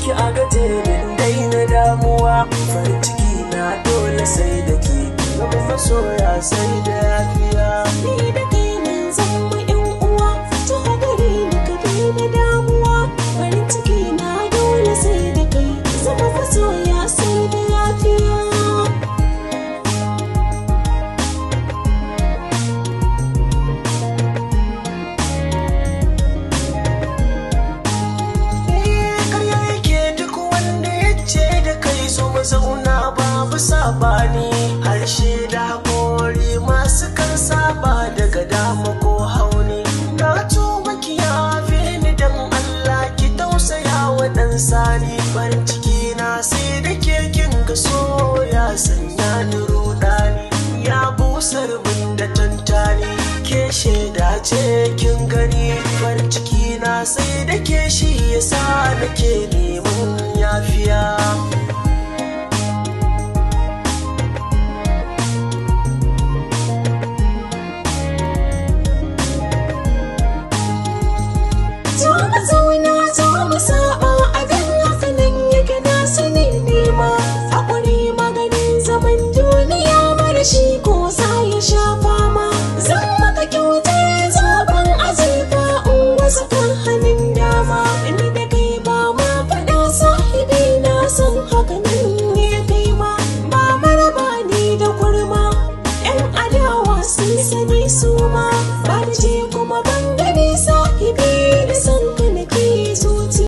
ki a gaje min daina damuwa, farin ciki na dole sai da ke, zama masoya sai da yafiya. Ni da kai mun zama yan uwa, to gare ni ka daina damuwa, farin ciki na dole sai da kai, zama masoya sai da yafiya. Zauna babu sabani, harshe da haƙori masu kan saba daga dama ko hauni. Na tuba ki yafe ni dan Allah, ki tausaya wa ɗan sani, farin ciki na sai da ke kin ga so ya sanya ni rudani, ya busar min da tantani, ke shaida ce kin gani, farin ciki na sai da ke shi yasa nake neman yafiya. Zo mu zauna, zo mu